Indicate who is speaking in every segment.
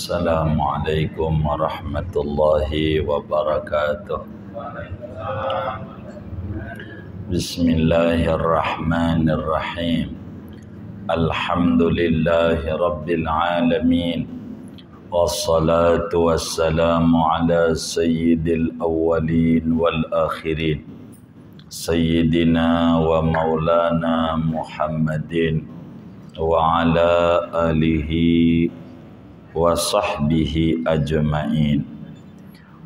Speaker 1: Assalamualaikum warahmatullahi wabarakatuh. Bismillahirrahmanirrahim. Alhamdulillahi rabbil alamin. Wassalatu wassalamu ala sayyidil awwalin wal akhirin. Sayyidina wa maulana Muhammadin wa ala alihi wa sahbihi ajma'in.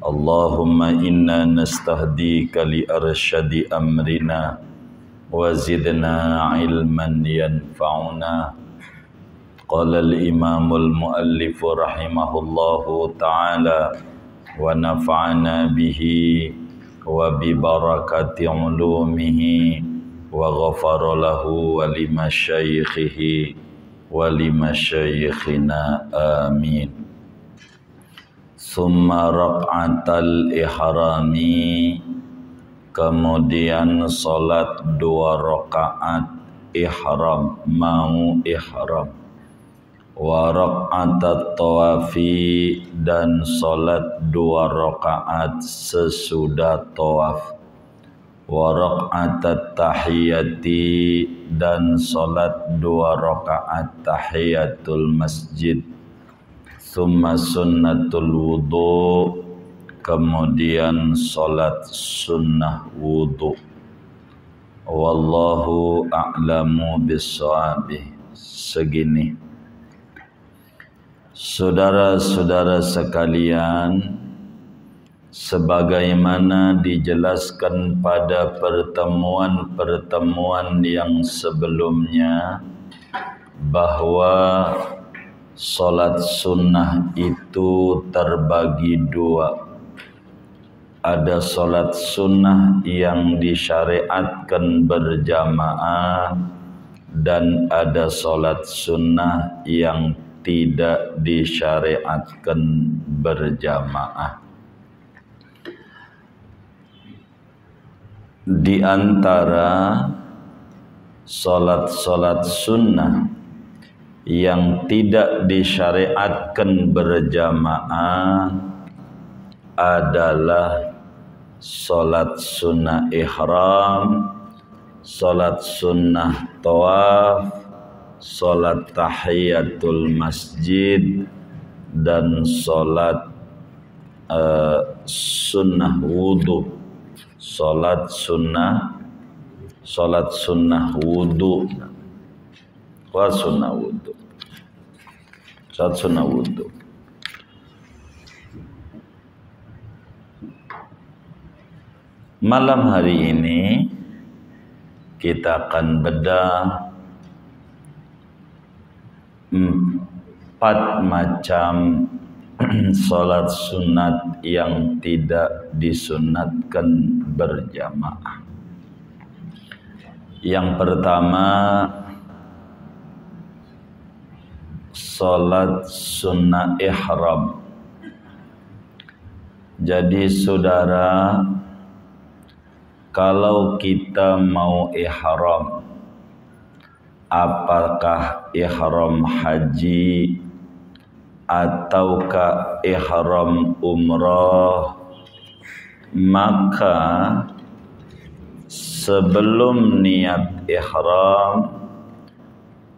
Speaker 1: Allahumma inna nastahdika li arsyadi amrina wa zidna ilman yanfa'una. Qala al-imamul muallifu rahimahullahu ta'ala wa nafa'ana bihi wa bi barakati ulumihi wa ghafara lahu wa limasyayikhihi wa limasyayikhina amin. Summa rak'atal ihrami, kemudian salat 2 rakaat ihram, mau ihram. Wa rak'atat tawafi, dan salat 2 rakaat sesudah tawaf. Wa rak'atat tahiyati, dan salat 2 rakaat tahiyatul masjid. Thumma sunnatul wudu, kemudian salat sunnah wudu. Wallahu a'lamu bissawab. Segini. Saudara-saudara sekalian, sebagaimana dijelaskan pada pertemuan-pertemuan yang sebelumnya, bahwa salat sunnah itu terbagi 2. Ada salat sunnah yang disyariatkan berjamaah, dan ada salat sunnah yang tidak disyariatkan berjamaah. Di antara salat-salat sunnah yang tidak disyariatkan berjamaah adalah salat sunnah ihram, salat sunnah tawaf, salat tahiyatul masjid, dan salat sunnah wudu. Salat sunnah wudu. Salat sunnah wudu. Malam hari ini kita akan bedah 4 macam salat sunat yang tidak disunatkan berjamaah. Yang pertama, salat sunnah ihram. Jadi saudara, kalau kita mau ihram, apakah ihram haji ataukah ihram umrah, maka sebelum niat ihram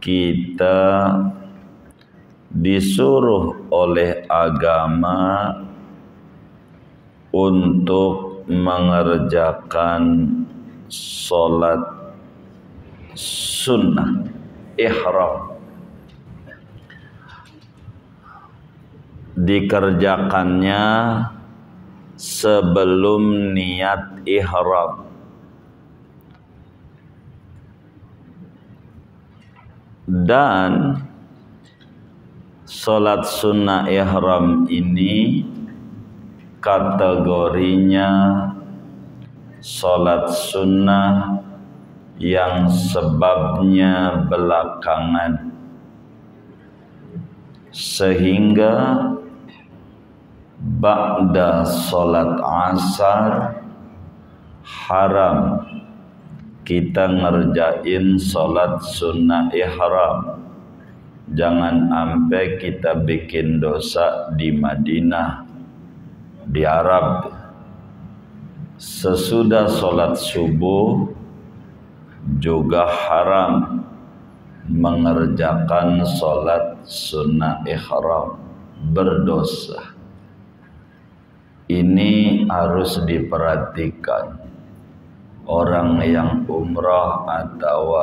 Speaker 1: kita disuruh oleh agama untuk mengerjakan salat sunnah ihram. Dikerjakannya sebelum niat ihram. Dan salat sunnah ihram ini kategorinya salat sunnah yang sebabnya belakangan, sehingga ba'da salat asar haram kita ngerjain salat sunnah ihram. jangan sampai kita bikin dosa di Madinah, di Arab. Sesudah sholat subuh juga haram mengerjakan sholat sunnah ihram, berdosa. Ini harus diperhatikan orang yang umrah atau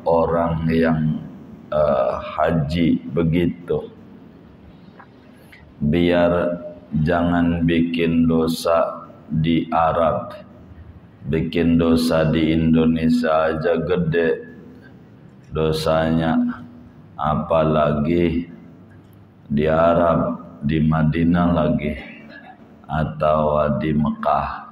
Speaker 1: orang yang haji begitu, biar jangan bikin dosa di Arab, bikin dosa di Indonesia aja gede dosanya, apalagi di Arab, di Madinah lagi atau di Mekah.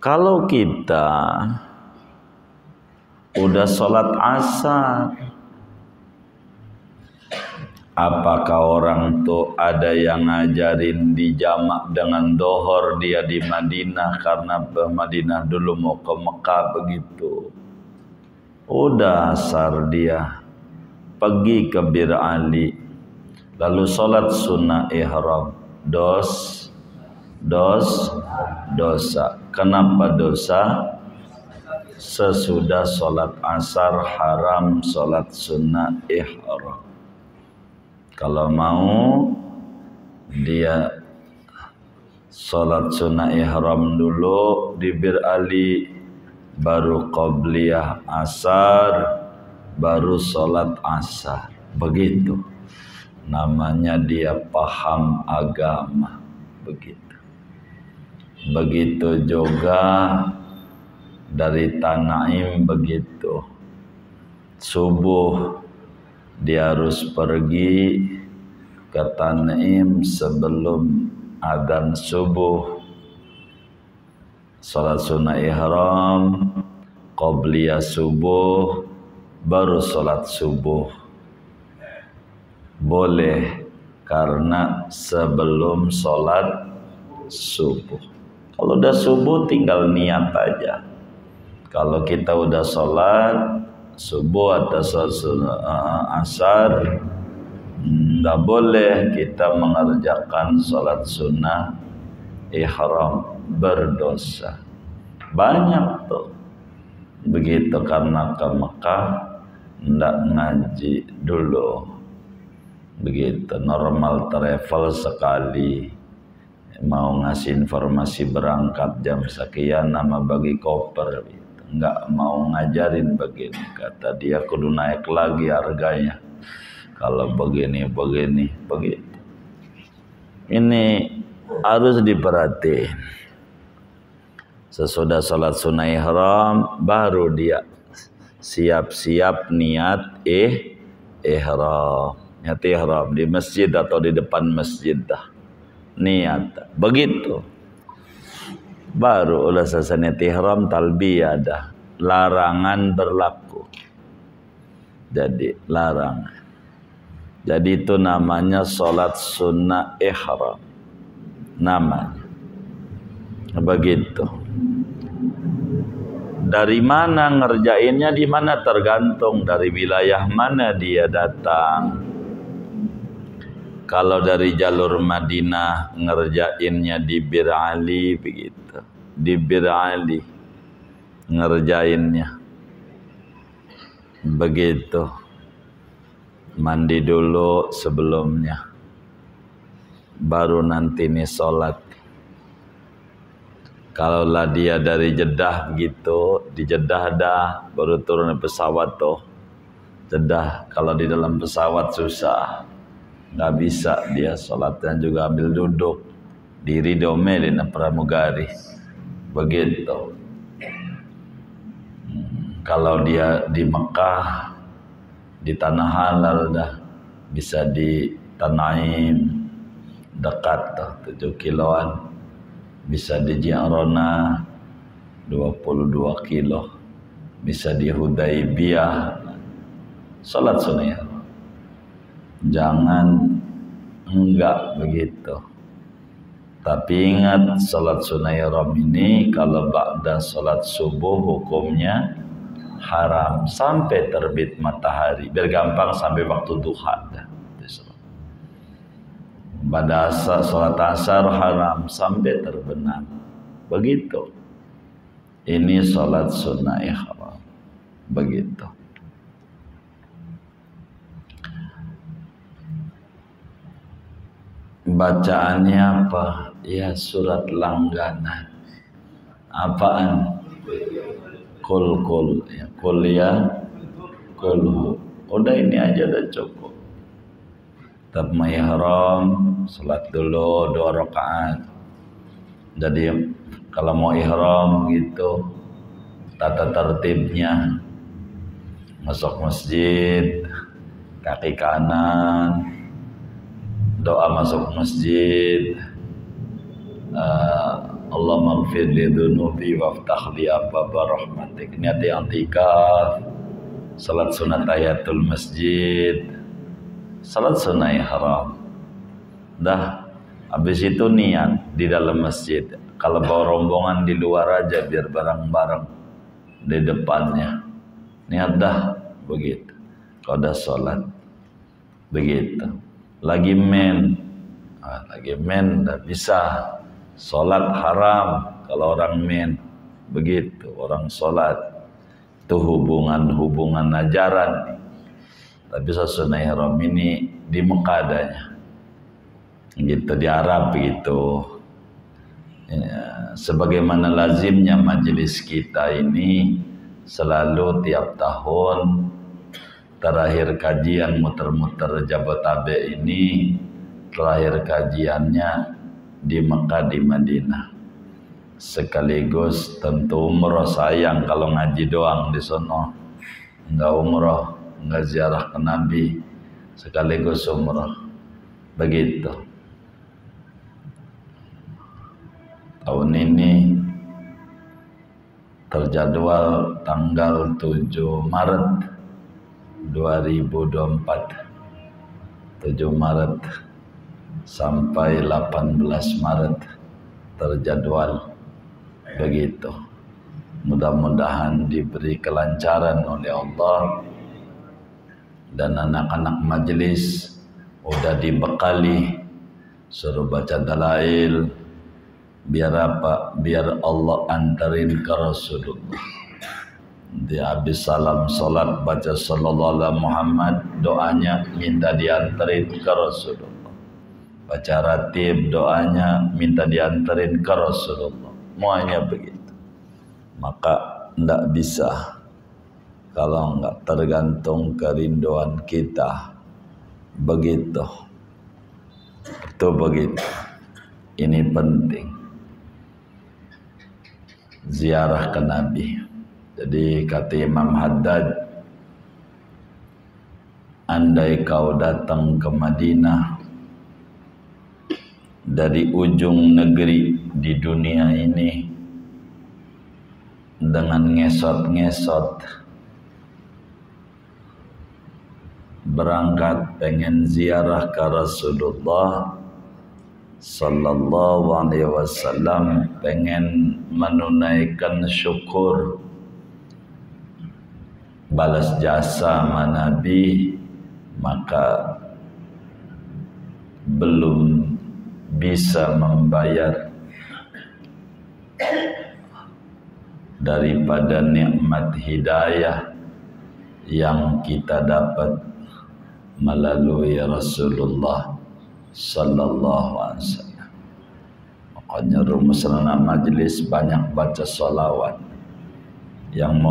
Speaker 1: Kalau kita udah sholat asar, apakah orang tuh ada yang ngajarin di jamak dengan dohor dia di Madinah karena Madinah dulu mau ke Mekah begitu. Udah asar dia pergi ke Bir Ali, lalu sholat sunnah ihram, dosa. Kenapa dosa? Sesudah sholat asar haram sholat sunnah ihram. Kalau mau dia sholat sunnah ihram dulu di Bir Ali, baru qobliyah asar, baru sholat asar. Begitu. Namanya dia paham agama. Begitu. Begitu juga dari Tanaim begitu. Subuh dia harus pergi ke Tanaim sebelum adzan subuh. Salat sunnah ihram, qobliyah subuh, baru salat subuh. Boleh karena sebelum salat subuh. Kalau udah subuh tinggal niat aja. Kalau kita udah sholat subuh atau sholat asar, tidak boleh kita mengerjakan sholat sunnah ihram, berdosa. Banyak tuh begitu karena ke Mekah tidak ngaji dulu, begitu normal travel sekali mau ngasih informasi berangkat jam sekian nama bagi koper gitu. Nggak mau ngajarin begini, kata dia kudu naik lagi harganya kalau begini begitu. Ini harus diperhatiin. Sesudah sholat sunnah ihram baru dia siap-siap niat ihram. Niat ihram di masjid atau di depan masjid dah. Niat begitu. Baru ulah selesai niat ihram talbiyah dah. Larangan berlaku. Jadi larangan. Jadi itu namanya sholat sunnah ihram. Namanya. Begitu. Dari mana ngerjainnya, di mana tergantung dari wilayah mana dia datang. Kalau dari jalur Madinah ngerjainnya di Bir Ali begitu. Di Bir Ali ngerjainnya. Begitu. Mandi dulu sebelumnya. Baru nanti nih sholat. Kalaulah dia dari Jeddah gitu, di Jeddah dah baru turun pesawat tuh. Jeddah kalau di dalam pesawat susah. Nggak bisa dia sholatnya juga ambil duduk diri domelin pramugari begitu. Kalau dia di Mekah di tanah halal dah bisa di Tanaim dekat tuh 7 kiloan, bisa di Ji'rana 22 kilo, bisa di Hudaibiyah sholat sunnah. Jangan enggak begitu. Tapi ingat sholat sunnah ihram ini kalau ba'da sholat subuh hukumnya haram sampai terbit matahari, biar gampang sampai waktu duha. Pada sholat asar haram sampai terbenam. Begitu. Ini sholat sunnah ihram. Begitu. Bacaannya apa? Ya surat langganan. Apaan? Kul ya, kul ya, kul. Udah ini aja udah cukup. Tetap ihram, salat dulu 2 rakaat. Jadi kalau mau ihram gitu, tata tertibnya masuk masjid, kaki kanan, doa masuk masjid, Allah maghfir li dhunubi waftah li abwaba rahmatik. Niat i'tikaf, salat sunat tahiyatul masjid, salat sunnah ihram. Dah habis itu niat di dalam masjid. Kalau bawa rombongan di luar aja biar bareng-bareng di depannya. Niat dah begitu. Kalau udah salat begitu. Lagi men dah bisa. Salat haram kalau orang men. Begitu orang salat. Itu hubungan ajaran. Tapi sunnah ihram ini di Mekah adanya. Gitu di Arab gitu. Ya, sebagaimana lazimnya majelis kita ini selalu tiap tahun terakhir kajian muter-muter Jabotabek ini, terakhir kajiannya di Mekah di Madinah. Sekaligus tentu umroh, sayang kalau ngaji doang di sono, enggak umroh, enggak ziarah ke Nabi, sekaligus umroh. Begitu. Tahun ini terjadwal tanggal 7 Maret 2024. 7 Maret sampai 18 Maret terjadwal. Begitu. Mudah-mudahan diberi kelancaran oleh Allah dan anak-anak majelis udah dibekali suruh baca dalail. Biar apa? Biar Allah antarin ke Rasulullah. Dia habis salam salat baca sallallahu alaihi Muhammad, doanya minta diantarin ke Rasulullah. Baca ratib, doanya minta diantarin ke Rasulullah. Semuanya begitu. Maka tidak bisa kalau enggak tergantung kerinduan kita. Begitu. Itu begitu. Ini penting. Ziarah ke Nabi. Jadi kata Imam Haddad, andai kau datang ke Madinah dari ujung negeri di dunia ini dengan ngesot-ngesot berangkat pengen ziarah ke Rasulullah sallallahu alaihi wasallam, pengen menunaikan syukur balas jasa sama Nabi, maka belum bisa membayar daripada nikmat hidayah yang kita dapat melalui Rasulullah sallallahu alaihi wasallam. Makanya rumusna majelis banyak baca salawat. Yang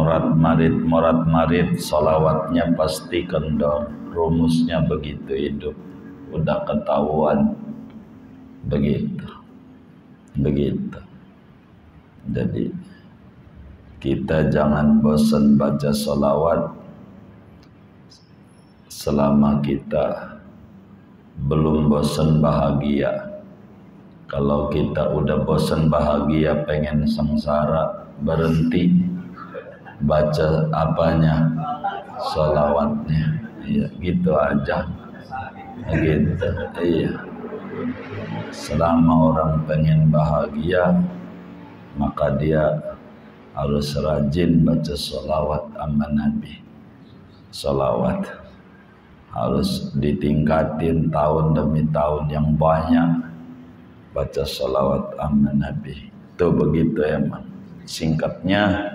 Speaker 1: morat-marit salawatnya pasti kendor. Rumusnya begitu hidup. Udah ketahuan. Begitu. Jadi kita jangan bosan baca salawat selama kita belum bosan bahagia. Kalau kita udah bosan bahagia, pengen sengsara, berhenti baca apanya, salawatnya. Ya, gitu aja. Gitu. Iya. Selama orang pengen bahagia, maka dia harus rajin baca sholawat sama Nabi. Sholawat harus ditingkatin tahun demi tahun yang banyak, baca sholawat sama Nabi. Itu begitu emang. Singkatnya,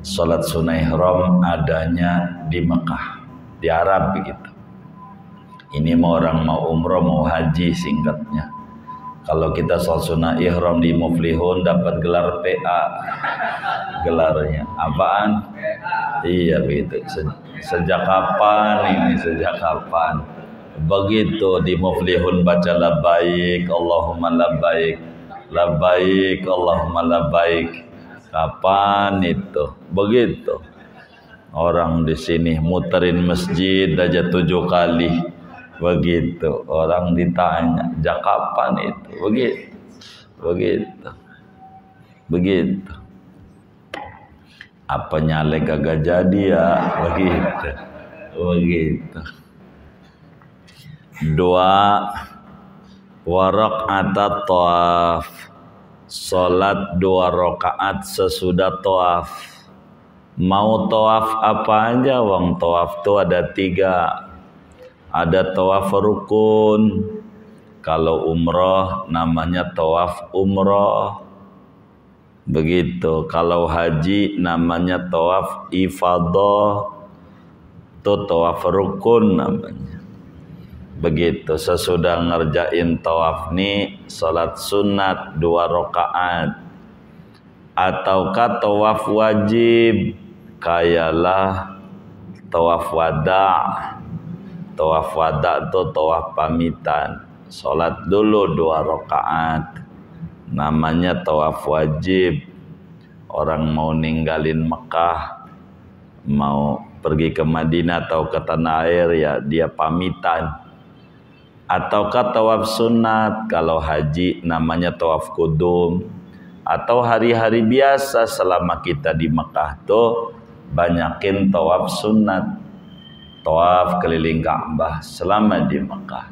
Speaker 1: sholat sunnah ihram adanya di Mekah, di Arab begitu. Ini mau orang mau umroh mau haji singkatnya. Kalau kita sholat sunnah ihram di Muflihun dapat gelar PA. Gelarnya apaan? Iya begitu. Sejak kapan ini? Sejak kapan? Begitu di Muflihun baca labbaik Allahumma labbaik, labbaik Allahumma labbaik. Kapan itu? Begitu. Orang di sini muterin masjid aja 7 kali. Begitu. Orang ditanya, "Jak kapan itu?" Begitu. Begitu. Begitu. Apa nyalek kagak jadi ya? Begitu. Begitu. 2 rakaat tawaf. Salat 2 rakaat sesudah tawaf. Mau tawaf apa aja wong? Tawaf tuh ada 3. Ada tawaf rukun. Kalau umroh namanya tawaf umroh. Begitu. Kalau haji namanya tawaf ifadah. Itu tawaf rukun namanya. Begitu. Sesudah ngerjain tawaf nih, salat sunat 2 rakaat. Ataukah tawaf wajib? Kayalah tawaf wada'. Tawaf wada' itu tawaf pamitan. Salat dulu 2 rakaat. Namanya tawaf wajib. Orang mau ninggalin Mekah, mau pergi ke Madinah atau ke tanah air, ya dia pamitan. Ataukah tawaf sunat? Kalau haji namanya tawaf kudum. Atau hari-hari biasa selama kita di Mekah tuh banyakin tawaf sunat. Tawaf keliling Ka'bah selama di Mekah.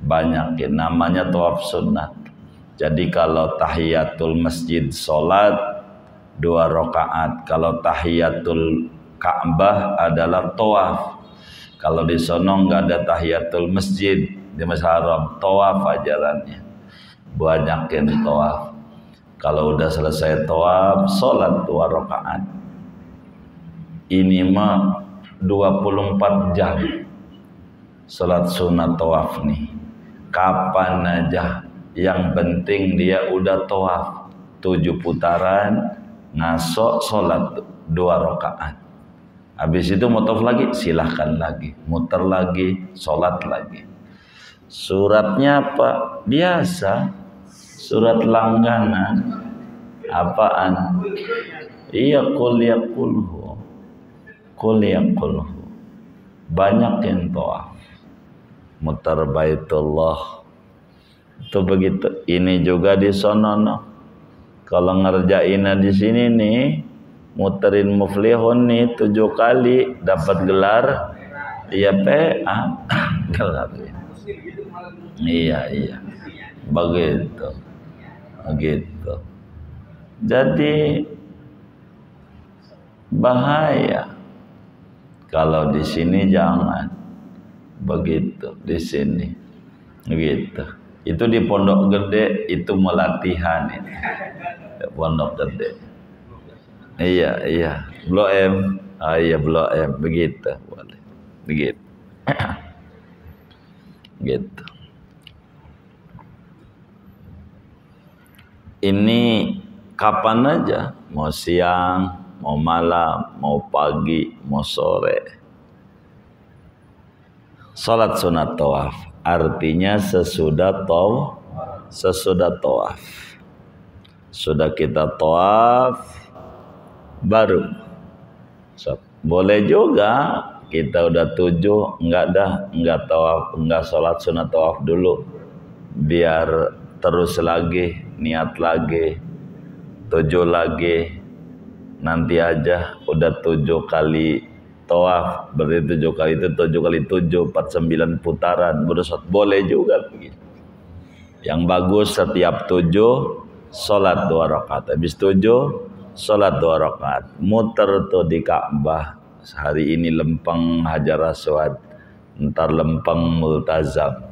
Speaker 1: Banyakin namanya tawaf sunat. Jadi kalau tahiyatul masjid salat 2 rakaat. Kalau tahiyatul Ka'bah adalah tawaf. Kalau di sono nggak ada tahiyatul masjid di Masjidil Haram, tawaf ajarannya. Banyakin tawaf. Kalau udah selesai tawaf, salat 2 rakaat. Ini mah 24 jam salat sunat tawaf nih. Kapan aja, yang penting dia udah tawaf 7 putaran, ngasok salat 2 rakaat. Habis itu mau tawaf lagi, silahkan lagi, muter lagi, salat lagi. Suratnya apa? Biasa, surat langganan. Apaan? Iya, qul yaqulhu. Qul yaqulhu. Banyak yang tawaf. Mutar Baitullah. Itu begitu. Ini juga di sono. Kalau ngerjainnya di sini nih, muterin Muflihun nih 7 kali dapat gelar. Iya PA. Gelar. Iya. Begitu. Begitu. Jadi bahaya. Kalau di sini jangan. Begitu di sini. Begitu. Itu di Pondok Gede itu melatihan ini. Pondok Gede. Iya. Blok M. Iya Blok M. Begitu. Boleh. Begitu. Gitu. Ini kapan aja, mau siang, mau malam, mau pagi, mau sore. Salat sunat tawaf artinya sesudah tawaf. Sudah kita tawaf baru. Boleh juga kita udah 7, enggak tawaf, enggak salat sunat tawaf dulu. Biar terus lagi, niat lagi, 7 lagi, nanti aja udah 7 kali tawaf, berarti 7 kali itu 7 kali 7, 49 putaran, boleh juga begitu. Yang bagus setiap 7 salat 2 rakaat, habis 7 Salat 2 rakaat. Muter tuh di Ka'bah. Hari ini lempeng Hajar Aswad, ntar lempeng Multazam,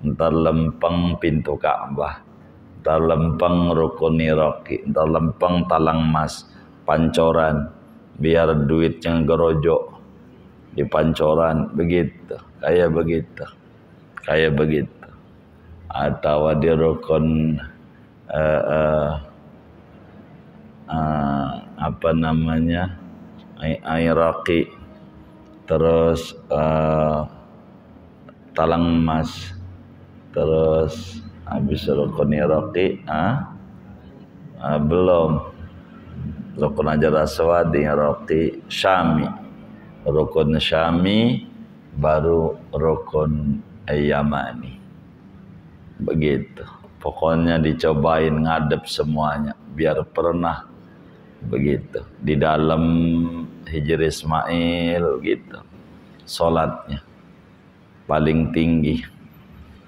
Speaker 1: ntar lempeng pintu Ka'bah, ntar lempeng Rukun Iraqi, ntar lempeng Talang Mas, Pancoran, biar duitnya gerojok di Pancoran, begitu, kayak begitu, kayak begitu. Atau di Rukun apa namanya, Iraqi, terus Talang Mas, terus habis Rukun Iraqi, belum Rukun Hajar Aswad di Iraqi, Syami, Rukun Syami, baru Rukun Yamani, begitu. Pokoknya dicobain ngadep semuanya biar pernah, begitu. Di dalam Hijr Ismail gitu, sholatnya paling tinggi.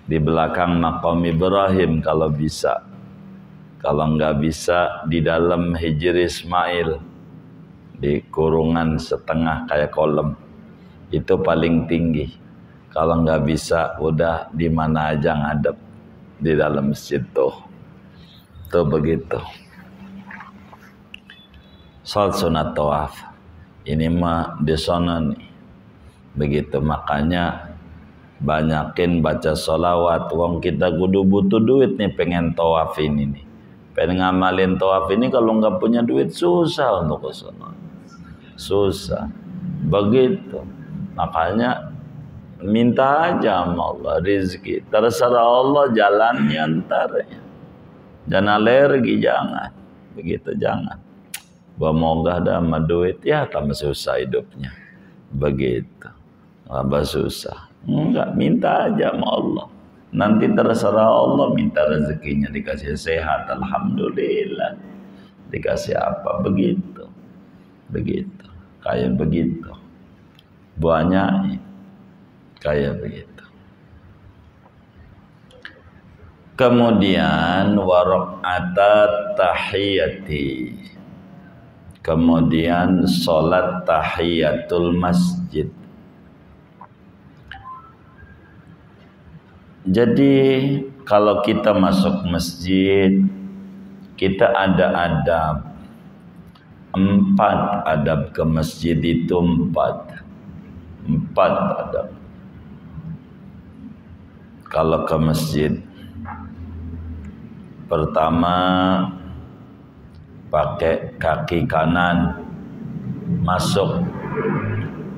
Speaker 1: Di belakang Maqam Ibrahim kalau bisa. Kalau nggak bisa di dalam Hijr Ismail, di kurungan setengah kayak kolam, itu paling tinggi. Kalau nggak bisa udah di mana aja ngadep di dalam masjid tuh begitu. Salat sunat tawaf ini mah di sana nih, begitu. Makanya banyakin baca sholawat. Wong kita kudu butuh duit nih, pengen tawaf ini nih, pengen ngamalin tawaf ini. Kalau nggak punya duit susah untuk ke sana, susah, begitu. Makanya minta aja sama Allah rezeki, terserah Allah jalannya antaranya. Jangan alergi, jangan begitu, jangan. Moga dah sama duit ya tambah susah hidupnya, begitu. Tambah susah. Enggak, minta aja sama Allah. Nanti terserah Allah, minta rezekinya, dikasih sehat, alhamdulillah. Dikasih apa, begitu, begitu, kayak begitu. Banyak kayak begitu. Kemudian waraqatat tahiyati, kemudian sholat tahiyatul masjid. Jadi kalau kita masuk masjid, kita ada adab. 4 adab ke masjid itu 4 adab. Kalau ke masjid, pertama pakai kaki kanan masuk,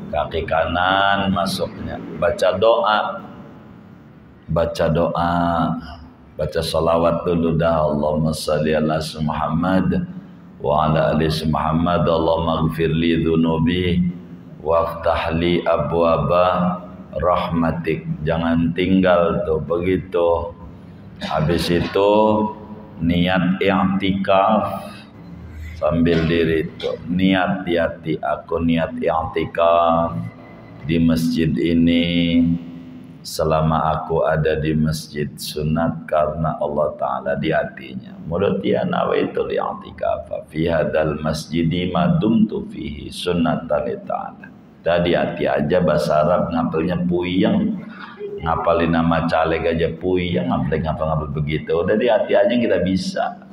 Speaker 1: kaki kanan masuknya, baca doa, baca salawat dulu dah. Allahumma salli ala Muhammad wa ala ali Muhammad, Allahumma ighfirli dhunubi waftah li abwaba rahmatik. Jangan tinggal tuh, begitu. Habis itu niat i'tikaf sambil diri tuh, niat di hati, aku niat i'tikaf di masjid ini selama aku ada di masjid sunat karena Allah Ta'ala di hatinya. Mulut dia nawaitul i'tikaf fi hadal masjidi ma dumtu fihi sunnatan li ta'ala. Tadi hati aja, bahasa Arab ngapalnya puyeng, ngapalin nama caleg aja puyeng, ngapal begitu. Udah di hati aja yang kita bisa,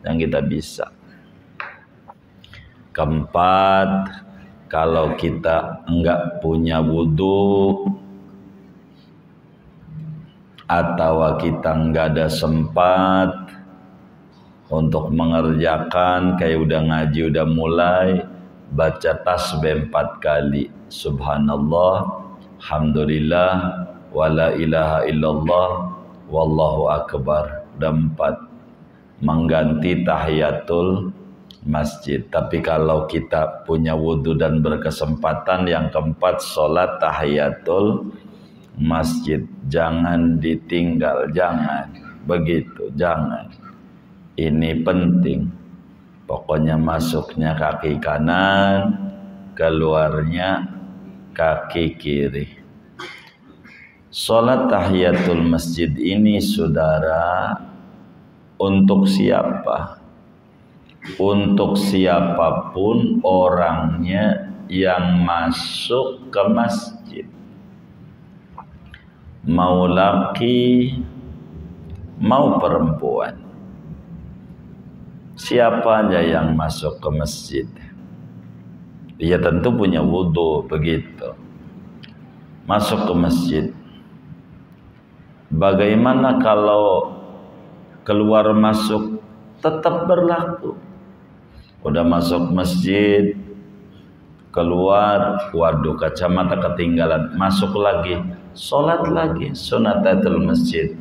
Speaker 1: yang kita bisa. Keempat, kalau kita enggak punya wudu atau kita enggak ada sempat untuk mengerjakan, kayak udah ngaji udah mulai, baca tasbih 4 kali, subhanallah, alhamdulillah, wala ilaha illallah, wallahu akbar, dan 4 mengganti tahiyatul masjid. Tapi kalau kita punya wudhu dan berkesempatan, yang keempat sholat tahiyatul masjid, jangan ditinggal, jangan begitu, jangan. Ini penting. Pokoknya masuknya kaki kanan, keluarnya kaki kiri. Sholat tahiyatul masjid ini, saudara, untuk siapa? untuk siapapun orangnya yang masuk ke masjid, mau laki mau perempuan, siapa aja yang masuk ke masjid, dia tentu punya wudhu. Begitu masuk ke masjid, bagaimana kalau keluar masuk tetap berlaku? Udah masuk masjid, keluar, waduh kacamata ketinggalan, masuk lagi, sholat lagi, sunatatul masjid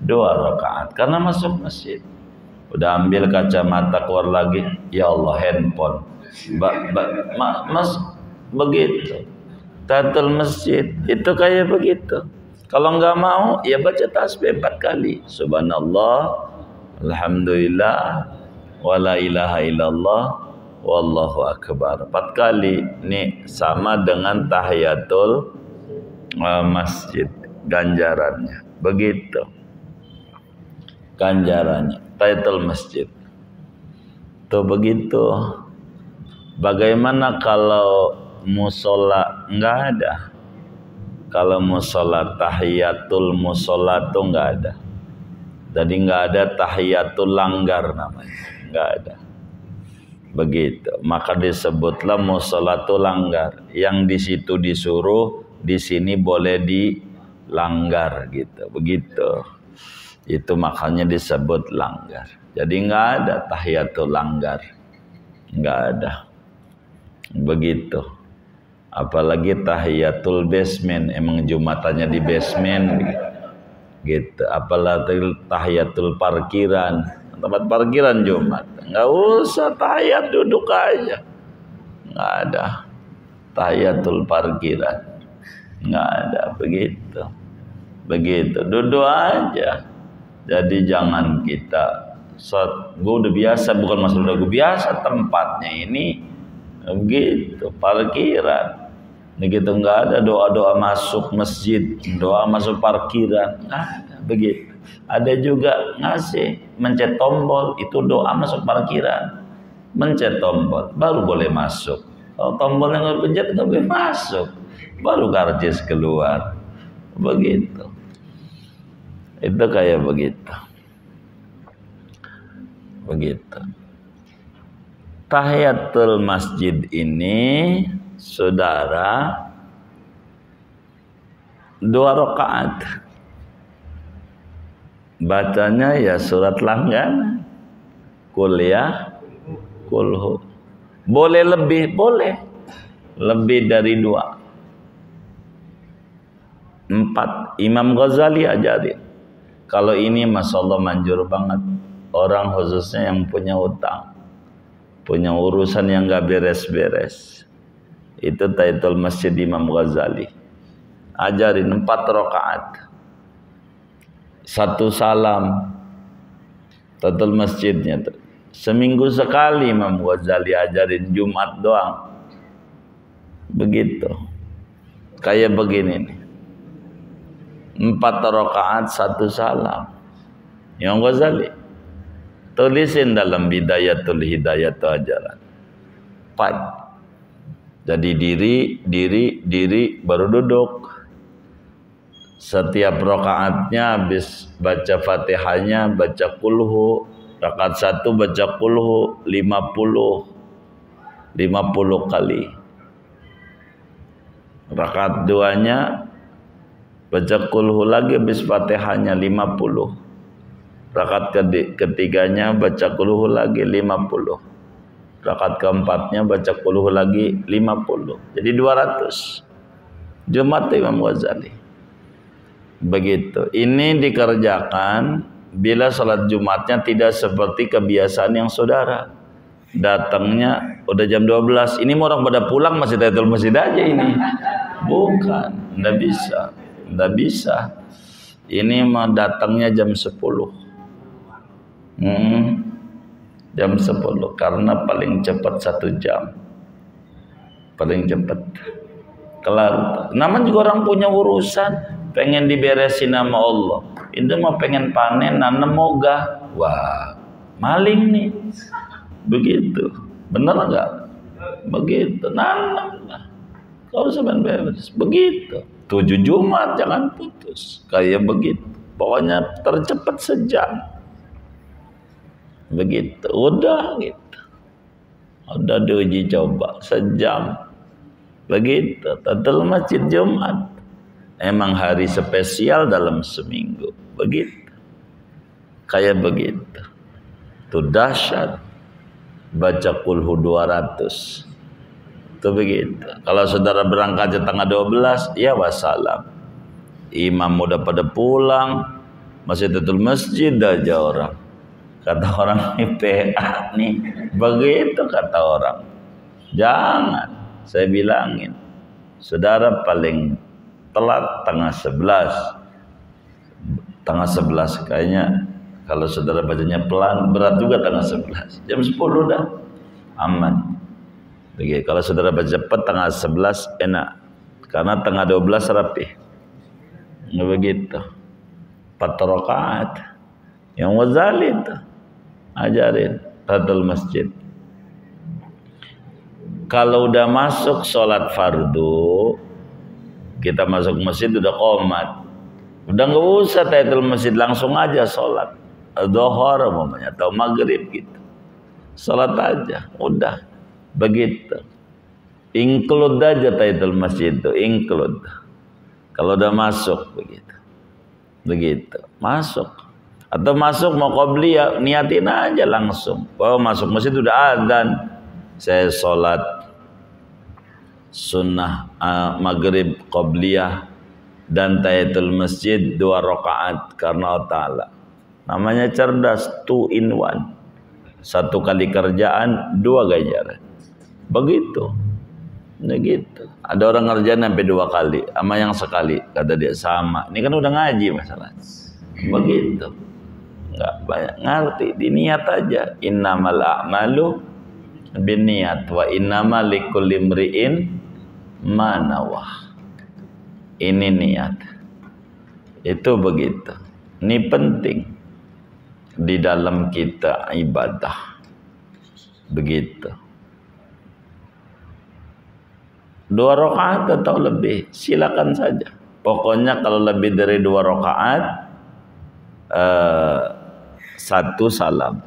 Speaker 1: 2 rakaat karena masuk masjid. Udah ambil kacamata, keluar lagi, ya Allah handphone, begitu. Tatul masjid itu kayak begitu. Kalau nggak mau, ya baca tasbih 4 kali, subhanallah, alhamdulillah, wala ilaha illallah, wallahu akbar 4 kali. Ini sama dengan tahiyatul masjid ganjarannya. Begitu ganjarannya tahiyatul masjid. Tuh begitu. Bagaimana kalau musola nggak ada? Kalau musola tahiyatul musola tuh nggak ada. Jadi nggak ada tahiyatul langgar namanya, nggak ada. Begitu, maka disebutlah musolatul langgar. Yang di situ disuruh, di sini boleh dilanggar gitu. Begitu. Itu makanya disebut langgar. Jadi nggak ada tahiyatul langgar, nggak ada. Begitu. Apalagi tahiyatul basement, emang jumatannya di basement gitu. Apalagi tahiyatul parkiran, tempat parkiran Jumat, nggak usah tahiyat, duduk aja, nggak ada tahiyatul parkiran, nggak ada. Begitu duduk aja. Jadi jangan kita gue udah biasa, bukan masalah gue biasa, tempatnya ini begitu parkiran. Begitu, nggak ada doa-doa masuk masjid, doa masuk parkiran, nggak ada. Begitu. Ada juga ngasih mencet tombol, itu doa masuk parkiran, mencet tombol baru boleh masuk. Kalau tombolnya nggak pencet nggak boleh masuk, baru karcis keluar. Begitu. Itu kayak begitu. Begitu. Tahiyatul masjid ini, saudara, 2 rakaat. Bacanya ya surat langganan, kuliah, kulhu. Boleh lebih, boleh lebih dari 2. 4. Imam Ghazali ajarin. Kalau ini masya Allah manjur banget. Orang khususnya yang punya utang, punya urusan yang gak beres-beres, itu tahiyatul masjid Imam Ghazali ajarin 4 rakaat, 1 salam. Tahiyatul masjidnya tuh seminggu sekali Imam Ghazali ajarin, Jumat doang. Begitu. Kayak begini nih, 4 rakaat 1 salam. Imam Ghazali tulisin dalam Bidayatul Hidayat ajaran 4. Jadi diri baru duduk. Setiap rakaatnya habis baca Fatihahnya, baca kulhu. Rakaat 1 baca kulhu 50 kali. Rakaat 2-nya baca kulhu lagi habis Fatihahnya 50. Rakaat ketiganya baca kulhu lagi 50. Rakaat keempatnya baca kulhu lagi 50. Jadi 200. Jumat Imam Ghazali. Begitu. Ini dikerjakan bila salat Jumatnya tidak seperti kebiasaan yang saudara. Datangnya udah jam 12. Ini orang pada pulang masih tahiyatul masjid aja ini. Bukan, enggak bisa. Enggak bisa. Ini mah datangnya jam 10. Jam 10 karena paling cepat 1 jam, paling cepat kelar. Namanya juga orang punya urusan, pengen diberesin sama Allah. Itu mah pengen panen, nanam mogah, wah maling nih. Begitu. Benar enggak? Begitu. Nanam lah. Kalau sampean beres. Begitu. 7 Jumat jangan putus. Kayak begitu. Pokoknya tercepat sejam. Begitu. Udah gitu. Udah diuji coba sejam. Begitu. Tatul masjid Jumat. Emang hari spesial dalam seminggu. Begitu. Kayak begitu. Itu dahsyat. Baca kulhu 200. Itu begitu. Kalau saudara berangkat setengah 12, ya wassalam. Imam udah pada pulang, masih tutup masjid aja orang. Kata orang IPA nih, begitu kata orang. Jangan, saya bilangin. Saudara paling telat tengah 11. Tengah 11 kayaknya kalau saudara bacanya pelan berat juga tengah 11. Jam 10 dah aman. Begitu. Kalau saudara baca cepat tengah 11 enak. Karena tengah 12 rapi. Nggak begitu. 4 rakaat. Yang Ghazali itu ajarin tatul masjid. Kalau udah masuk sholat fardu, kita masuk masjid udah qomat. Udah nggak usah tahiyatul masjid, langsung aja sholat. Dhuhur umpamanya atau maghrib gitu. Sholat aja, udah. Begitu. Include aja tahiyatul masjid itu, include. Kalau udah masuk begitu. Begitu, masuk. Atau masuk mau qobliyah, niatin aja langsung. Oh, masuk masjid udah adzan. Saya sholat sunnah maghrib qobliyah dan tahiyatul masjid 2 rakaat karena Allah Ta'ala. Namanya cerdas, 2 in 1. 1 kali kerjaan, 2 ganjaran. Begitu. Begitu. Ada orang ngerjain sampai 2 kali, sama yang sekali. Kata dia sama. Ini kan udah ngaji masalah. Begitu. Enggak banyak ngerti, diniat aja. Innamal a'malu binniyat wa innamal likulli imri'in ma nawah. Ini niat. Itu begitu. Ini penting di dalam kita ibadah. Begitu. 2 rakaat atau lebih, silakan saja. Pokoknya kalau lebih dari 2 rakaat, 1 salam.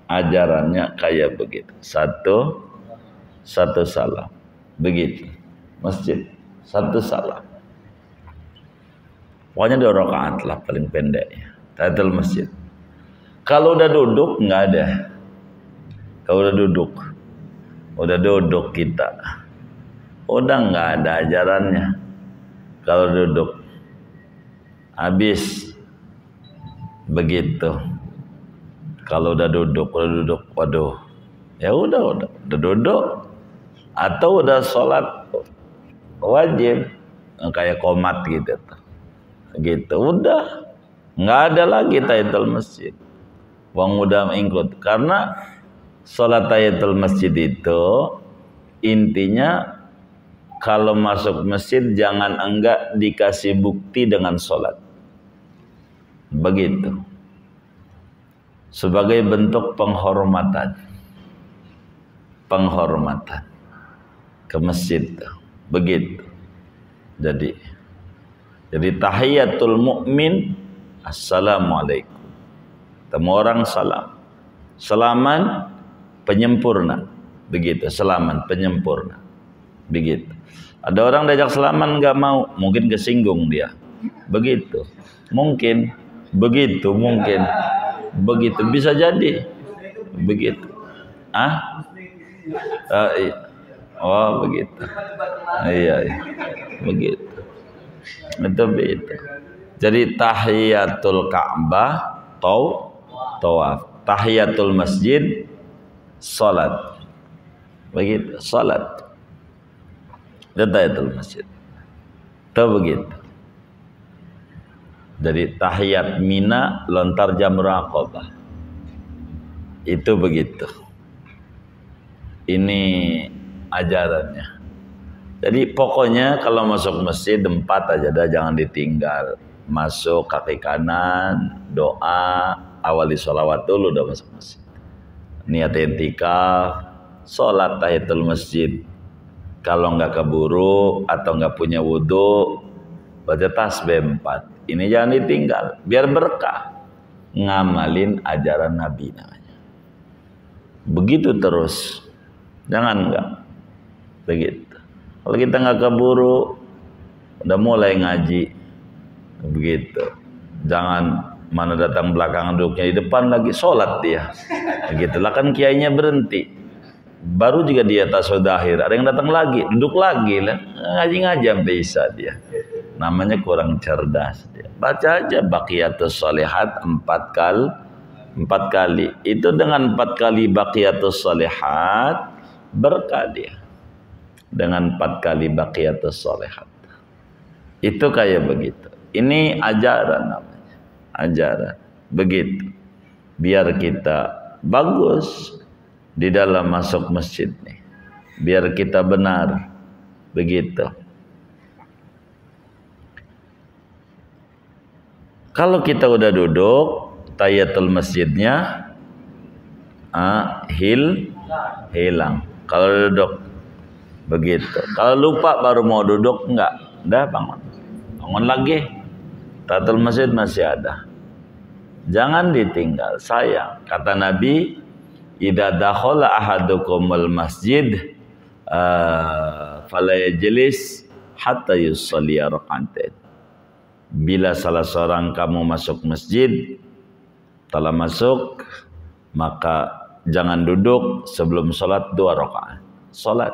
Speaker 1: Ajarannya kayak begitu. 1 salam. Begitu. Masjid 1 salam. Pokoknya 2 rakaat lah paling pendeknya. Tahiyatul masjid. Kalau udah duduk nggak ada. Kalau udah duduk kita. Udah nggak ada ajarannya. Kalau duduk habis begitu. Kalau udah duduk, waduh, ya udah duduk, atau udah sholat wajib kayak qomat gitu, udah nggak ada lagi tahiyatul masjid. Wong udah include karena sholat tahiyatul masjid itu intinya kalau masuk masjid jangan enggak dikasih bukti dengan sholat. Begitu. Sebagai bentuk penghormatan ke masjid. Begitu. Jadi tahiyatul mukmin assalamualaikum. Temu orang salam. Salaman penyempurna. Begitu, salaman penyempurna. Begitu. Ada orang diajak salaman nggak mau, mungkin kesinggung dia. Begitu. Mungkin begitu, begitu bisa jadi. Begitu. Oh, begitu. Iya. Begitu. Itu. Jadi tahiyatul Ka'bah tawaf. Tahiyatul masjid salat. Begitu, salat. Tahiyatul masjid. Itu begitu. Dari tahiyat Mina lontar jamrah Aqabah. Itu begitu. Ini ajarannya. Jadi pokoknya kalau masuk masjid 4 aja dah, jangan ditinggal. Masuk kaki kanan, doa, awali sholawat dulu udah masuk masjid. niat i'tikaf, sholat tahiyatul masjid. Kalau nggak keburu atau nggak punya wudhu, baca tasbih 4. Ini jangan ditinggal, biar berkah. Ngamalin ajaran Nabi namanya. Begitu terus, jangan nggak begitu. Kalau kita nggak keburu, udah mulai ngaji, begitu. Jangan mana datang belakangan duduknya di depan lagi sholat dia, begitulah kan kiainya berhenti. Baru juga dia tasodahir, ada yang datang lagi, duduk lagi lah, ngaji-ngaji sampai isya dia. Namanya kurang cerdas dia. Baca aja baqiyatus sholihat 4 kali. Itu dengan 4 kali baqiyatus sholihat berkah dia. Dengan 4 kali baqiyatus sholihat. Itu kayak begitu. Ini ajaran namanya. Ajaran. Begitu. Biar kita bagus di dalam masuk masjid nih. Biar kita benar. Begitu. Kalau kita udah duduk, tahiyatul masjidnya hilang. Kalau duduk begitu. Kalau lupa baru mau duduk, enggak. Udah bangun lagi. Tahiyatul masjid masih ada. Jangan ditinggal. Sayang. Kata Nabi, idza dakhala ahadukumul masjid fala yajlis hatta yusalli rak'atain. Bila salah seorang kamu masuk masjid, telah masuk, maka jangan duduk sebelum sholat 2 rakaat. Sholat.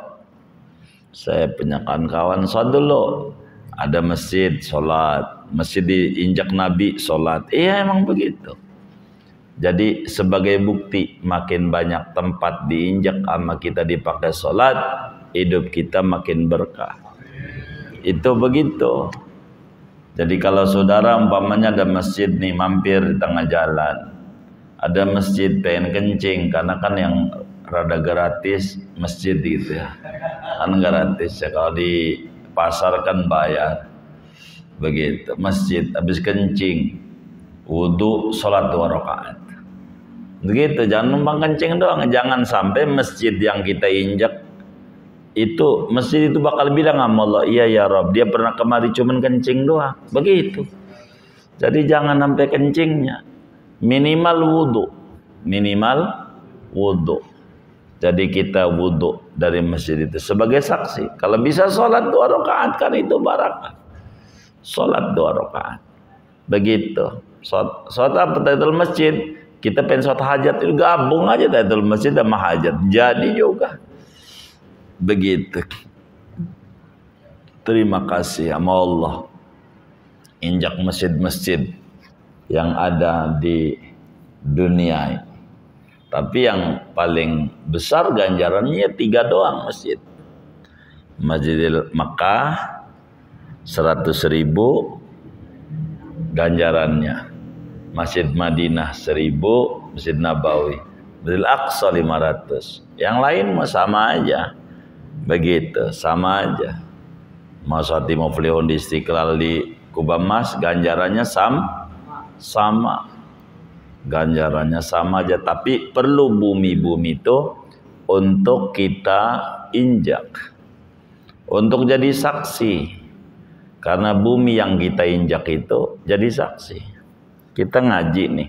Speaker 1: Saya punya kawan-kawan sholat dulu. Ada masjid, sholat. Masjid diinjak Nabi, sholat. Iya emang begitu. Jadi sebagai bukti makin banyak tempat diinjak sama kita dipakai sholat, hidup kita makin berkah. Itu begitu. Jadi kalau saudara umpamanya ada masjid nih mampir di tengah jalan, ada masjid pengen kencing karena kan yang rada gratis masjid gitu ya, kan gratis ya, kalau di pasar kan bayar, begitu. Masjid habis kencing, wudhu, sholat 2 rakaat, begitu. Jangan numpang kencing doang, jangan sampai masjid yang kita injak itu, masjid itu bakal bilang sama Allah, iya ya Rob, dia pernah kemari cuman kencing doang, begitu. Jadi jangan sampai kencingnya, minimal wudhu. Jadi kita wudhu dari masjid itu sebagai saksi. Kalau bisa sholat 2 rakaat kan itu barakah. Sholat 2 rakaat, begitu. Sholat apa? Tahiyatul masjid. Kita pengen sholat hajat itu gabung aja tahiyatul masjid sama hajat, jadi juga. Begitu. Terima kasih sama Allah. Injak masjid-masjid yang ada di dunia ini. Tapi yang paling besar ganjarannya 3 doang masjid. Masjidil Makkah 100.000 ganjarannya. Masjid Madinah 1000, Masjid Nabawi. Masjidil Aqsa 500. Yang lain mah sama aja. Begitu, sama aja. Masati muflihun di Istiqlal di Kubamas ganjarannya sama. Ganjarannya sama aja, tapi perlu bumi-bumi itu untuk kita injak. Untuk jadi saksi. Karena bumi yang kita injak itu jadi saksi. Kita ngaji nih.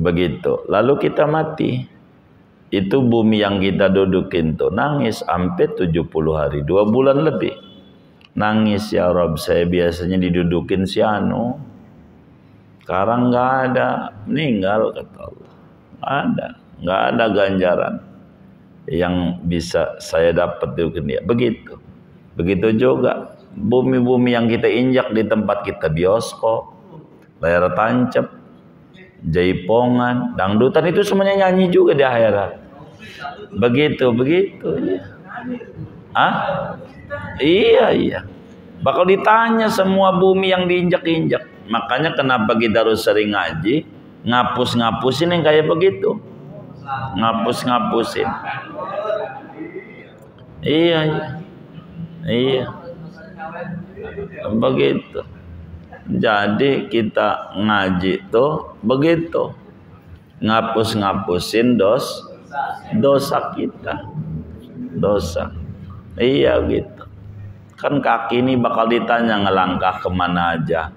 Speaker 1: Begitu. Lalu kita mati. Itu bumi yang kita dudukin tuh nangis sampai 70 hari, 2 bulan lebih. Nangis, ya Rob, saya biasanya didudukin si Anu. Sekarang nggak ada, meninggal, kata Allah. Nggak ada ganjaran yang bisa saya dapat dudukin dia. Begitu. Begitu juga bumi-bumi yang kita injak di tempat kita, bioskop, layar tancap, jaipongan, dangdutan, itu semuanya nyanyi juga di akhirat. Begitu ya. Iya. Bakal ditanya semua bumi yang diinjak-injak. Makanya kenapa kita harus sering ngaji, ngapus-ngapusin yang kayak begitu. Ngapus-ngapusin. Iya. Begitu. Jadi kita ngaji tuh begitu, ngapus-ngapusin Dosa kita. Dosa. Iya gitu. Kan kaki ini bakal ditanya ngelangkah kemana aja.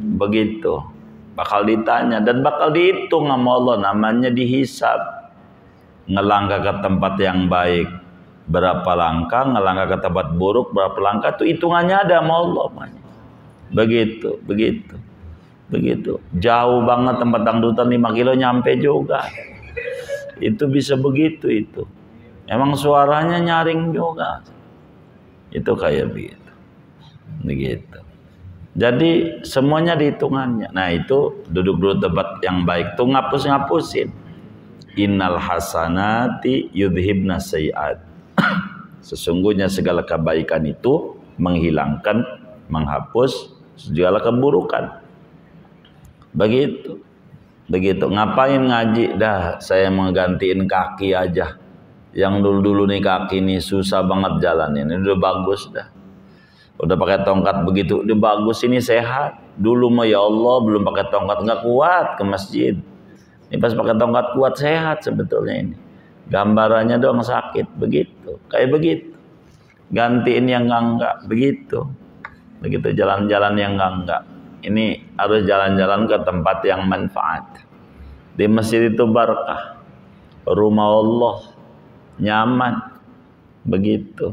Speaker 1: Begitu. Bakal ditanya dan bakal dihitung sama Allah, namanya dihisab. Ngelangkah ke tempat yang baik berapa langkah, ngelangkah ke tempat buruk berapa langkah, itu hitungannya ada sama Allah. Begitu, begitu. Begitu. Jauh banget tempat dangdutan 5 kilo nyampe juga. Itu bisa begitu itu. Emang suaranya nyaring juga. Itu kayak begitu. Begitu. Jadi semuanya dihitungannya. Nah itu duduk dulu tempat yang baik. Tuh ngapus-ngapusin. Innal hasanati yudhibna sayiat. Sesungguhnya segala kebaikan itu menghilangkan, menghapus segala keburukan. Begitu. Begitu. Ngapain ngaji? Dah saya menggantiin kaki aja. Yang dulu-dulu nih kaki nih susah banget jalannya. Ini udah bagus dah. Udah pakai tongkat begitu, udah bagus, ini sehat. Dulu mah ya Allah belum pakai tongkat nggak kuat ke masjid. Ini pas pakai tongkat kuat sehat sebetulnya ini. Gambarannya doang sakit begitu. Kayak begitu. Gantiin yang enggak begitu. Begitu jalan-jalan yang enggak. Ini harus jalan-jalan ke tempat yang manfaat. Di masjid itu barakah. Rumah Allah nyaman. Begitu.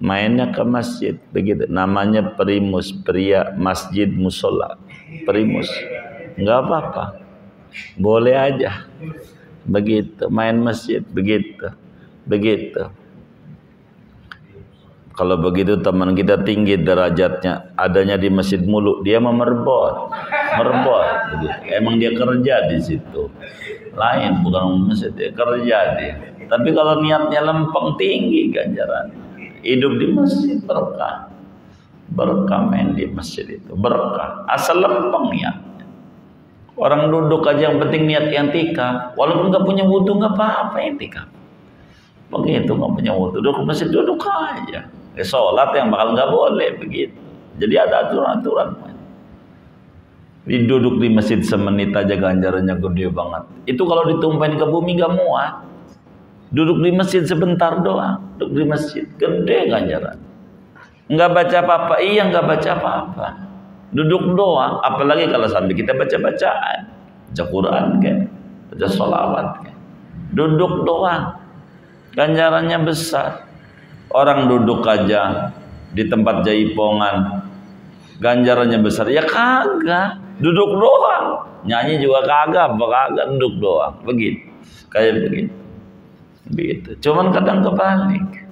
Speaker 1: Mainnya ke masjid begitu. Namanya primus, pria masjid musola. Primus. Enggak apa-apa. Boleh aja. Begitu, main masjid begitu. Begitu. Kalau begitu teman kita tinggi derajatnya, adanya di masjid mulu, dia memerbot. Merbot begitu. Emang dia kerja di situ. Lain bukan masjid, dia kerja dia. Tapi kalau niatnya lempeng tinggi ganjaran. Hidup di masjid berkah. Berkah main di masjid itu. Berkah. Asal lempeng niatnya. Orang duduk aja yang penting niat i'tikaf. Walaupun nggak punya wudu nggak apa-apa i'tikaf. Begitu nggak punya wudu. Duduk di masjid duduk aja. Sholat yang bakal nggak boleh begitu. Jadi ada aturan-aturan. Duduk di masjid semenit aja ganjarannya gede banget. Itu kalau ditumpahin ke bumi nggak muat. Duduk di masjid sebentar doang, duduk di masjid gede ganjaran. Nggak baca apa-apa, iya nggak baca apa-apa. Duduk doang, apalagi kalau sambil kita baca-bacaan, baca Quran kan, baca sholawat kan. Duduk doang, ganjarannya besar. Orang duduk aja di tempat jaipongan, ganjarannya besar. Ya kagak, duduk doang. Nyanyi juga kagak, duduk doang. Begitu, kayak begitu. Begitu. Cuman kadang kebalik.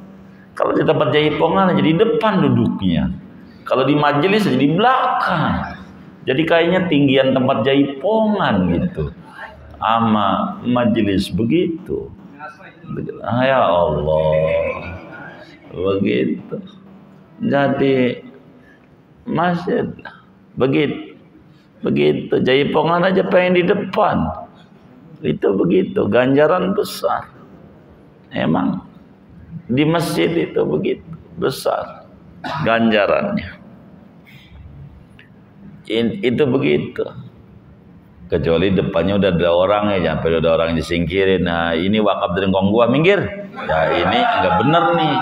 Speaker 1: Kalau di tempat jaipongan jadi depan duduknya. Kalau di majelis jadi belakang. Jadi kayaknya tinggian tempat jaipongan gitu. Ama majelis begitu. Ya Allah. Begitu. Jadi masjid begitu. Begitu. Jaipongan aja pengen di depan. Itu begitu. Ganjaran besar. Emang di masjid itu begitu besar ganjarannya. Itu begitu. Kecuali depannya udah ada orang ya, sampai udah orang disingkirin. Nah ini wakaf dari ngkong gua, minggir. Ya ini nggak bener nih.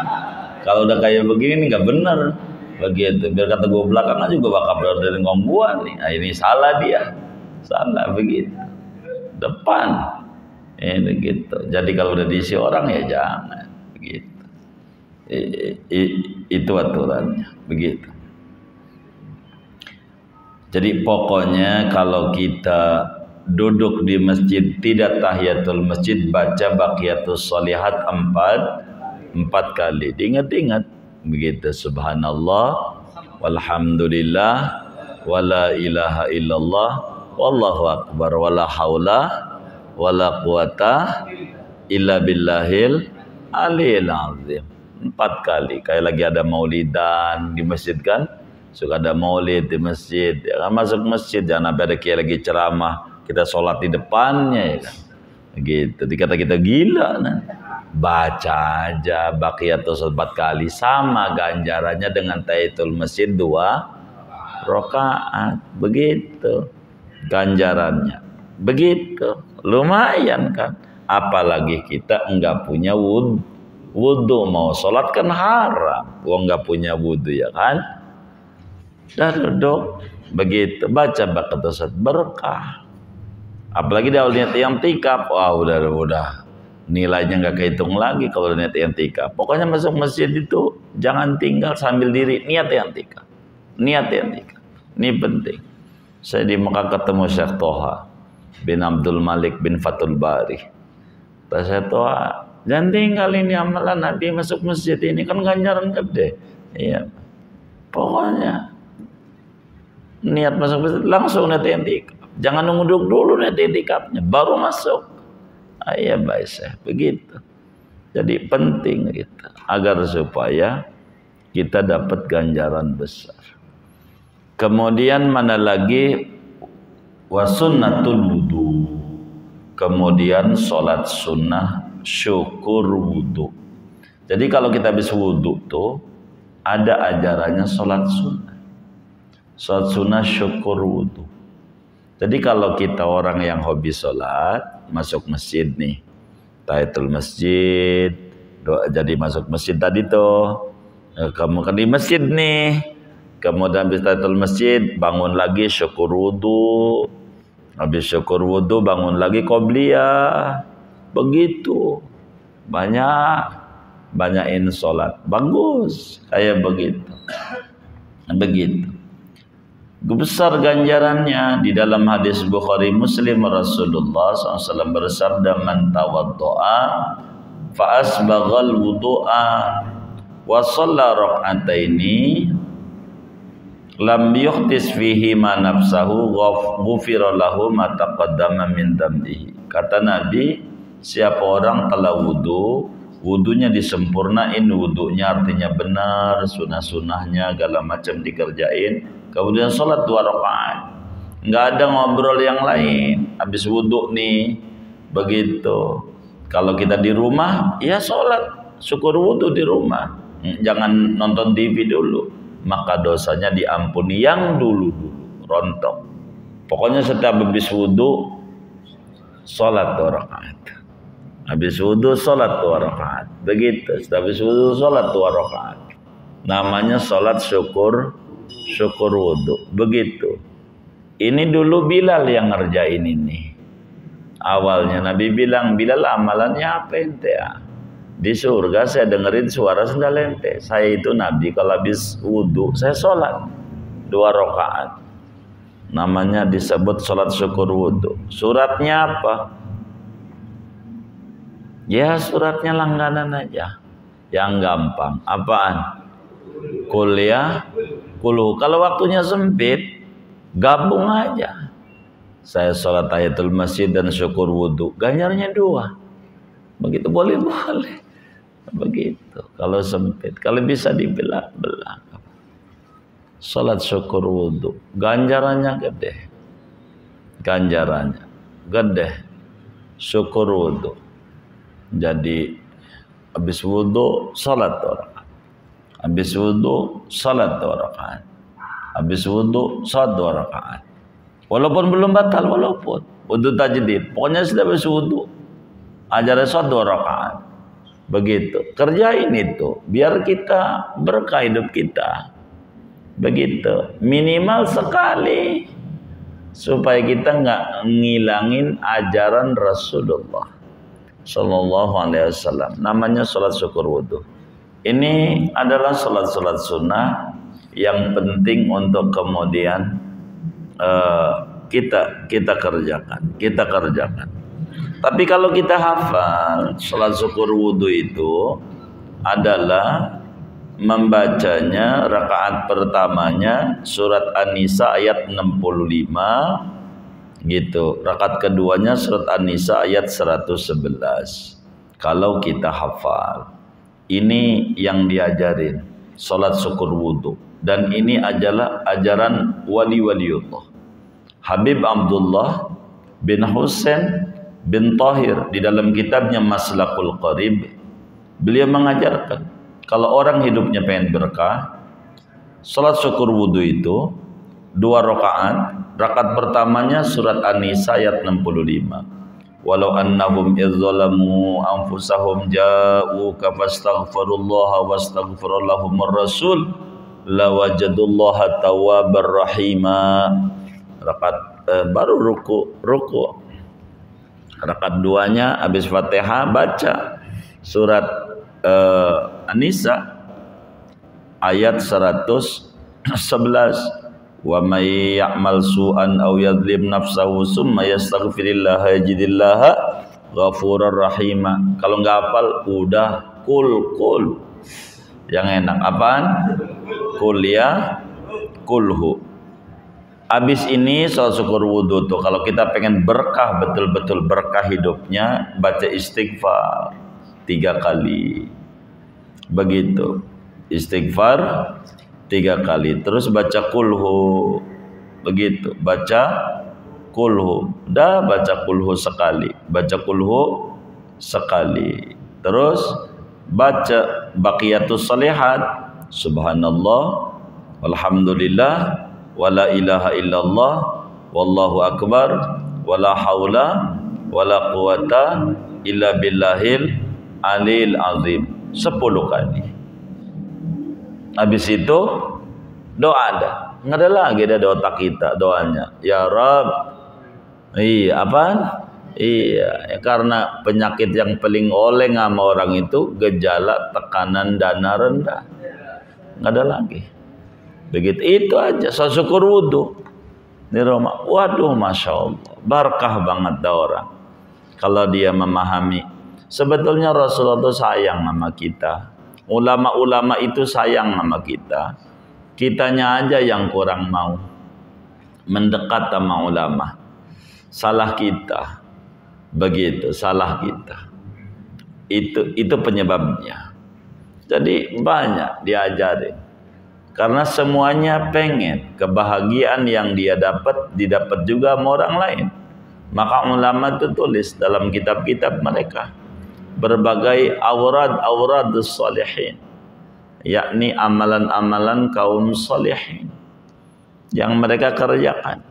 Speaker 1: Kalau udah kayak begini nggak bener. Begitu. Biar kata gua belakangan juga wakaf dari ngkong gua nih. Nah ini salah dia. Salah begitu. Depan. Ini gitu. Jadi kalau udah diisi orang ya jangan begitu. Itu aturannya begitu. Jadi pokoknya kalau kita duduk di masjid tidak tahiyatul masjid, baca baqiyatus sholihat 4 kali. Diingat-ingat begitu. Subhanallah walhamdulillah wala ilaha illallah wallahu akbar wala haula wala quwata illa billahil aliyil azim. 4 kali. Kayak lagi ada maulidan di masjid kan, suka ada maulid di masjid ya kan, masuk masjid jangan sampai ada kayak lagi ceramah kita sholat di depannya ya kan, gitu. Dikata kita gila nah. Baca aja baqiyatus 4 kali sama ganjarannya dengan tahiyatul masjid 2 rakaat begitu ganjarannya. Begitu, lumayan kan. Apalagi kita enggak punya wudhu, mau sholat kan haram. Gua enggak punya wudhu ya kan? Dah duduk begitu, baca baqarah Ustaz, berkah. Apalagi dia niat i'tikaf, wah udah nilainya nggak kehitung lagi kalau niat i'tikaf. Pokoknya masuk masjid itu jangan tinggal sambil diri, niat i'tikaf. Niat i'tikaf. Ini penting. Saya di Mekah ketemu Syekh Toha bin Abdul Malik bin Fathul Bari. Kata Syekh Toha, jangan tinggal ini amalan Nabi masuk masjid ini, kan ganjaran gede. Iya. Pokoknya niat masuk masjid langsung niat i'tikaf. Jangan nunggu dulu niat i'tikafnya baru masuk. Iya baik saya begitu. Jadi penting gitu agar supaya kita dapat ganjaran besar. Kemudian mana lagi wasunnatul wudu. Kemudian sholat sunnah syukur wudu. Jadi kalau kita habis wudu tuh ada ajarannya sholat sunnah. Sholat sunnah syukur wudu. Jadi kalau kita orang yang hobi sholat, masuk masjid nih, tahiyatul masjid, doa, jadi masuk masjid tadi tuh, kamu kan di masjid nih, kemudian habis tahiyatul masjid, bangun lagi syukur wudu, habis syukur wudu bangun lagi qobliyah, begitu, banyakin sholat, bagus, kayak begitu. Besar ganjarannya. Di dalam hadis Bukhari Muslim Rasulullah SAW bersabda, man tawaddo'a fa asbaghal wudu'a wa shalla rak'ataini lam yuhtis fihi ma nafsahu ghufira lahu ma taqaddama min dambihi. Kata Nabi, siapa orang telah wudunya disempurnain, wudunya artinya benar, sunnah-sunnahnya segala macam dikerjain, kemudian sholat 2 rakaat, nggak ada ngobrol yang lain, habis wudu nih begitu. Kalau kita di rumah ya sholat syukur wudu di rumah, jangan nonton TV dulu, maka dosanya diampuni yang dulu rontok. Pokoknya setiap habis wudu sholat 2 rakaat. Habis wudu sholat 2 rakaat. Begitu. Habis wudu sholat 2 rakaat. Namanya sholat syukur wudu. Begitu. Ini dulu Bilal yang ngerjain ini. Awalnya Nabi bilang, Bilal amalannya apa ente ya? Di surga saya dengerin suara sendal ente. Saya itu Nabi kalau habis wudu saya sholat 2 rakaat. Namanya disebut sholat syukur wudu. Suratnya apa? Ya suratnya langganan aja, yang gampang. Apaan? Kuliah, kulu. Kalau waktunya sempit, gabung aja. Saya sholat tahiyatul masjid dan syukur wudu, ganjarnya 2. Begitu boleh. Begitu. Kalau sempit, kalau bisa dibelah. Sholat syukur wudu, ganjarannya gede. Syukur wudu. Jadi habis wudu salat 2 rakaat. Habis wudu salat 2 rakaat. Habis wudu salat 2 rakaat. Walaupun belum batal, walaupun wudu tajdid, pokoknya sudah habis wudu ajarnya salat 2 rakaat. Begitu. Kerjain itu biar kita berkah hidup kita. Begitu. Minimal sekali supaya kita nggak ngilangin ajaran Rasulullah Sallallahu Alaihi Wasallam. Namanya sholat syukur wudu. Ini adalah sholat sunnah yang penting untuk kemudian kita kerjakan. Tapi kalau kita hafal sholat syukur wudu itu adalah membacanya rakaat pertamanya surat An-Nisa ayat 65. Gitu. Rakaat keduanya surat An-Nisa ayat 111. Kalau kita hafal, ini yang diajarin salat syukur wudu, dan ini adalah ajaran wali-waliullah. Habib Abdullah bin Husain bin Tahir di dalam kitabnya Maslakul Qarib, beliau mengajarkan kalau orang hidupnya pengen berkah, salat syukur wudu itu 2 rakaat. Rakaat pertamanya surat An-Nisa ayat 65. walau annahum idzalamu anfusahum ja'uka fastaghfirullaha wastaghfara lahumur rasul lawajadullaha tawwabar rahima. Rakaat baru ruku rakaat 2-nya habis Fatihah baca surat An-Nisa ayat 111, wa may ya'mal su'an aw yadhlim nafsahu summa yastaghfirillaha yajidillaha ghafurur rahima. Kalau nggak hafal udah kul yang enak apaan? Kul ya kulhu. Habis ini soal syukur wudhu tuh kalau kita pengen berkah, betul-betul berkah hidupnya, baca istighfar 3 kali begitu. Istighfar 3 kali, terus baca kulhu begitu, baca kulhu, dah baca kulhu sekali, baca kulhu sekali, terus baca baqiyatus shalihat, subhanallah walhamdulillah wala ilaha illallah wallahu akbar wala haula wala quwata illa billahil alil azim 10 kali. Habis itu doa ada. Nggak ada lagi ada di otak kita doanya. Ya Rabb. Iya, apaan? Iya, karena penyakit yang paling oleng sama orang itu gejala tekanan dana rendah. Nggak ada lagi. Begitu itu aja. So, syukur wudhu di rumah. Waduh, masya Allah, berkah banget dah orang. Kalau dia memahami. Sebetulnya Rasulullah itu sayang sama kita. Ulama-ulama itu sayang sama kita. Kitanya aja yang kurang mau mendekat sama ulama. Salah kita. Begitu, salah kita. Itu penyebabnya. Jadi banyak diajarin. Karena semuanya pengen kebahagiaan yang dia dapat didapat juga sama orang lain. Maka ulama itu tulis dalam kitab-kitab mereka berbagai awrad salihin, yakni amalan-amalan kaum salihin yang mereka kerjakan.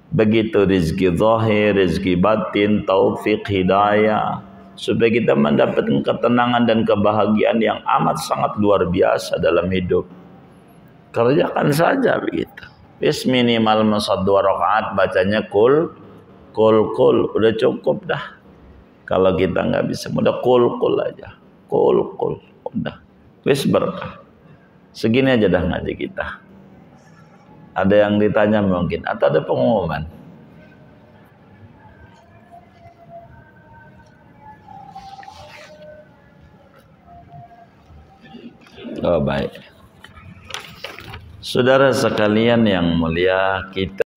Speaker 1: Begitu rezeki zahir, rezeki batin, taufik, hidayah, supaya kita mendapatkan ketenangan dan kebahagiaan yang amat sangat luar biasa dalam hidup. Kerjakan saja begitu. Bis minimal masad 2 rakaat bacanya kul udah cukup dah. Kalau kita nggak bisa, udah kul aja, kul udah, wis berkah. Segini aja dah ngaji kita. Ada yang ditanya mungkin, atau ada pengumuman? Oh baik, saudara sekalian yang mulia, kita